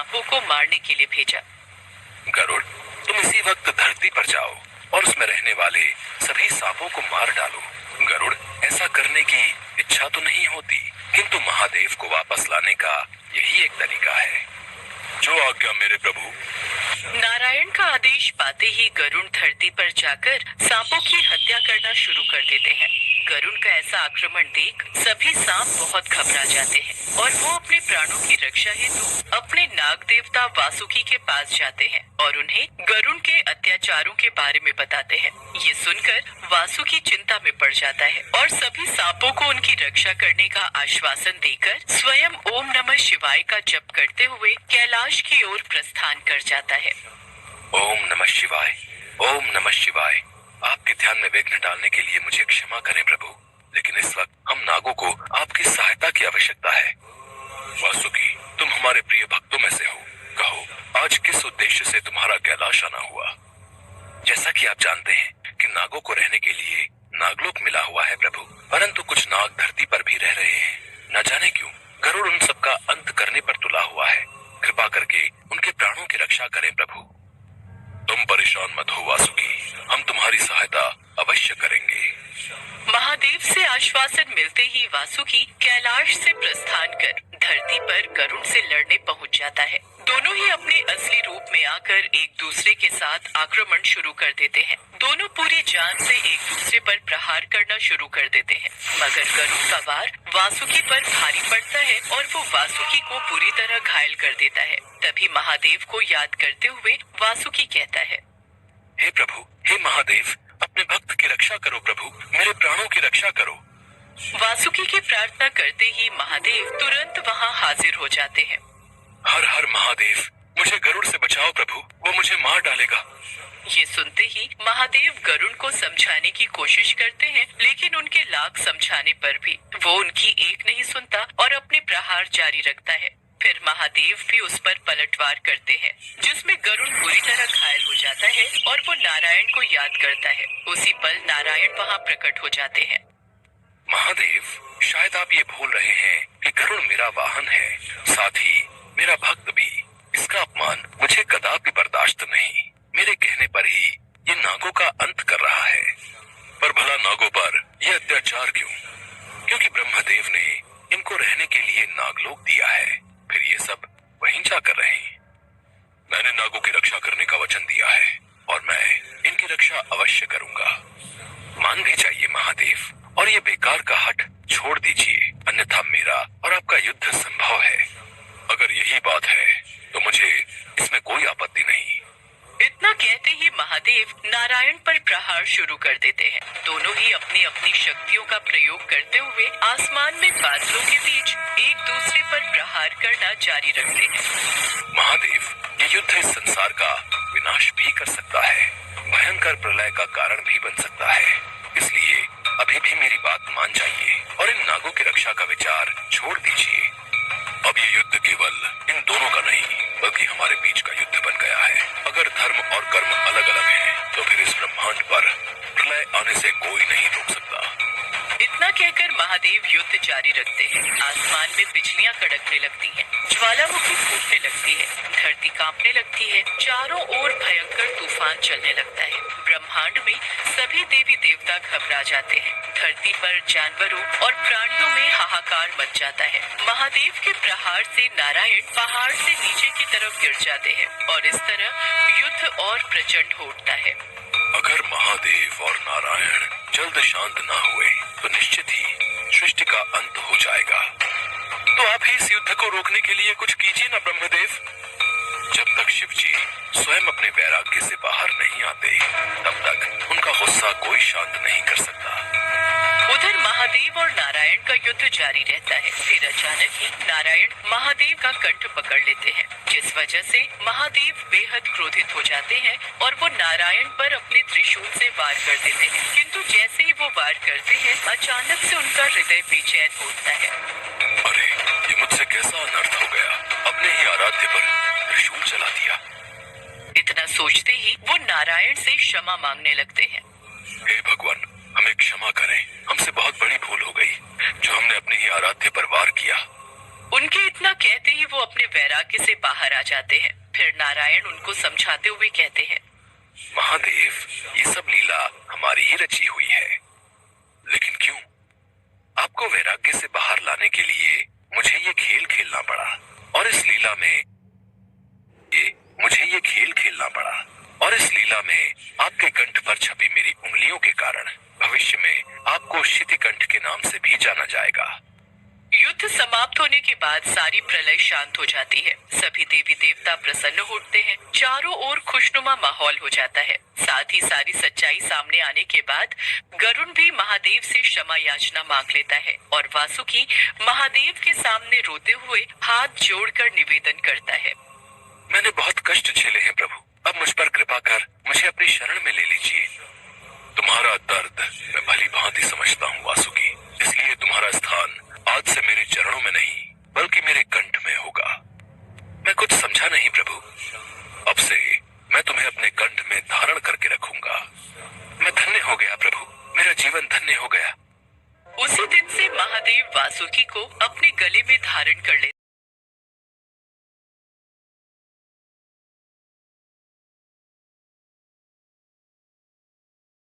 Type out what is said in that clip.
सांपों को मारने के लिए भेजा। गरुड़, तुम इसी वक्त धरती पर जाओ और उसमें रहने वाले सभी सांपों को मार डालो। गरुड़, ऐसा करने की इच्छा तो नहीं होती, किंतु महादेव को वापस लाने का यही एक तरीका है। जो आज्ञा मेरे प्रभु। नारायण का आदेश पाते ही गरुड़ धरती पर जाकर सांपों की हत्या करना शुरू कर देते हैं। गरुड़ का ऐसा आक्रमण देख सभी सांप बहुत घबरा जाते हैं और वो अपने प्राणों की रक्षा हेतु अपने नाग देवता वासुकी के पास जाते हैं और उन्हें गरुड़ के अत्याचारों के बारे में बताते हैं। ये सुनकर वासुकी चिंता में पड़ जाता है और सभी सांपों को उनकी रक्षा करने का आश्वासन देकर स्वयं ओम नमः शिवाय का जप करते हुए कैलाश की ओर प्रस्थान कर जाता है। ओम नमः शिवाय, ओम नमः शिवाय। आपके ध्यान में विघ्न डालने के लिए मुझे क्षमा करें प्रभु, लेकिन इस वक्त हम नागों को आपकी सहायता की आवश्यकता है। वासुकी, तुम हमारे प्रिय भक्तों में से हो, कहो आज किस उद्देश्य से तुम्हारा कैलाश आना हुआ? जैसा कि आप जानते हैं कि नागों को रहने के लिए नागलोक मिला हुआ है प्रभु, परंतु कुछ नाग धरती पर भी रह रहे हैं। न जाने क्यों गरुड़ उन सबका अंत करने पर तुला हुआ है। कृपा करके उनके प्राणों की रक्षा करें प्रभु। तुम परेशान मत हो वासुकी, हम तुम्हारी सहायता अवश्य करेंगे। महादेव से आश्वासन मिलते ही वासुकी कैलाश से प्रस्थान कर धरती पर गरुड़ से लड़ने पहुंच जाता है। दोनों ही अपने असली रूप में आकर एक दूसरे के साथ आक्रमण शुरू कर देते हैं। दोनों पूरी जान से एक दूसरे पर प्रहार करना शुरू कर देते हैं, मगर गरुड़ का वार वासुकी पर भारी पड़ता है और वो वासुकी को बुरी तरह घायल कर देता है। तभी महादेव को याद करते हुए वासुकी कहता है, हे प्रभु, हे महादेव, अपने भक्त की रक्षा करो प्रभु, मेरे प्राणों की रक्षा करो। वासुकी की प्रार्थना करते ही महादेव तुरंत वहाँ हाजिर हो जाते हैं। हर हर महादेव, मुझे गरुड़ से बचाओ प्रभु, वो मुझे मार डालेगा। ये सुनते ही महादेव गरुड़ को समझाने की कोशिश करते हैं, लेकिन उनके लाख समझाने पर भी वो उनकी एक नहीं सुनता और अपने प्रहार जारी रखता है। फिर महादेव भी उस पर पलटवार करते हैं, जिसमें गरुड़ बुरी तरह घायल हो जाता है और वो नारायण को याद करता है। उसी पल नारायण वहाँ प्रकट हो जाते हैं। महादेव, शायद आप ये भूल रहे हैं कि गरुड़ मेरा वाहन है, साथ ही मेरा भक्त भी। इसका अपमान मुझे कदापि बर्दाश्त नहीं। मेरे कहने पर ही ये नागों का अंत कर रहा है। पर भला नागों पर यह अत्याचार क्यों? क्योंकि ब्रह्मदेव ने इनको रहने के लिए नागलोक दिया है, फिर ये सब वहीं जाकर रहे। मैंने नागों की रक्षा करने का वचन दिया है और मैं इनकी रक्षा अवश्य करूंगा। मान भी जाइए महादेव, और ये बेकार का हठ छोड़ दीजिए, अन्यथा मेरा और आपका युद्ध संभव है। अगर यही बात है तो मुझे इसमें कोई आपत्ति नहीं। इतना कहते ही महादेव नारायण पर प्रहार शुरू कर देते हैं। दोनों ही अपनी अपनी शक्तियों का प्रयोग करते हुए आसमान में बादलों के बीच एक दूसरे पर प्रहार करना जारी रखते हैं। महादेव, ये युद्ध इस संसार का विनाश भी कर सकता है, भयंकर प्रलय का कारण भी बन सकता है। इसलिए अभी भी मेरी बात मान जाइए और इन नागों की रक्षा का विचार छोड़ दीजिए। अब ये युद्ध केवल इन दोनों का नहीं, बल्कि हमारे बीच का युद्ध बन गया है। अगर धर्म और कर्म अलग अलग हैं, तो फिर इस ब्रह्मांड पर प्रलय आने से कोई नहीं रोक सकता। इतना कहकर महादेव युद्ध जारी रखते हैं। आसमान में बिजलियां कड़कने लगती हैं, ज्वालामुखी फूटने लगती है, धरती कांपने लगती है, चारों ओर भयंकर तूफान चलने लगता है। ब्रह्मांड में सभी देवी देवता घबरा जाते हैं। धरती पर जानवरों और प्राणियों में हाहाकार मच जाता है। महादेव के प्रहार से नारायण पहाड़ से नीचे की तरफ गिर जाते हैं और इस तरह युद्ध और प्रचंड हो उठता है। अगर महादेव और नारायण जल्द शांत न हुए तो निश्चित ही सृष्टि का अंत हो जाएगा। तो आप ही इस युद्ध को रोकने के लिए कुछ कीजिए ना ब्रह्मदेव। जब तक शिव जी स्वयं अपने वैराग्य से बाहर नहीं आते, तब तक उनका गुस्सा कोई शांत नहीं कर सकता। उधर महादेव और नारायण का युद्ध जारी रहता है। फिर अचानक ही नारायण महादेव का कंठ पकड़ लेते हैं, जिस वजह से महादेव बेहद क्रोधित हो जाते हैं और वो नारायण पर अपने त्रिशूल से वार कर देते हैं। किंतु जैसे ही वो वार करते हैं, अचानक से उनका हृदय बेचैन होता है। अरे, ये मुझसे कैसा अनर्थ हो गया, अपने ही आराध्य पर त्रिशूल चला दिया। इतना सोचते ही वो नारायण से क्षमा मांगने लगते हैं। हे भगवान, हमें क्षमा करें, हमसे बहुत बड़ी भूल हो गई जो हमने अपने ही आराध्य पर वार किया। उनके इतना कहते ही वो अपने वैराग्य से बाहर आ जाते हैं। फिर नारायण उनको समझाते हुए कहते हैं, महादेव, ये सब लीला हमारी ही रची हुई है, लेकिन क्यों? आपको वैराग्य से बाहर लाने के लिए मुझे ये खेल खेलना पड़ा, और इस लीला में आपके कंठ पर छपी मेरी उंगलियों के कारण भविष्य में आपको शितिकंठ के नाम से भी जाना जाएगा। युद्ध समाप्त होने के बाद सारी प्रलय शांत हो जाती है। सभी देवी देवता प्रसन्न होते हैं। चारों ओर खुशनुमा माहौल हो जाता है। साथ ही सारी सच्चाई सामने आने के बाद गरुण भी महादेव से क्षमा याचना मांग लेता है और वासुकी महादेव के सामने रोते हुए हाथ जोड़कर निवेदन करता है, मैंने बहुत कष्ट झेले हैं प्रभु, अब मुझ पर कृपा कर मुझे अपनी शरण में ले लीजिए। तुम्हारा दर्द मैं भली भांति समझता हूँ वासुकी, इसलिए तुम्हारा स्थान आज से मेरे चरणों में नहीं बल्कि मेरे कंठ में होगा। मैं कुछ समझा नहीं प्रभु, अब से मैं तुम्हें अपने कंठ में धारण करके रखूंगा। मैं धन्य हो गया प्रभु, मेरा जीवन धन्य हो गया। उसी दिन से महादेव वासुकी को अपने गले में धारण कर लेते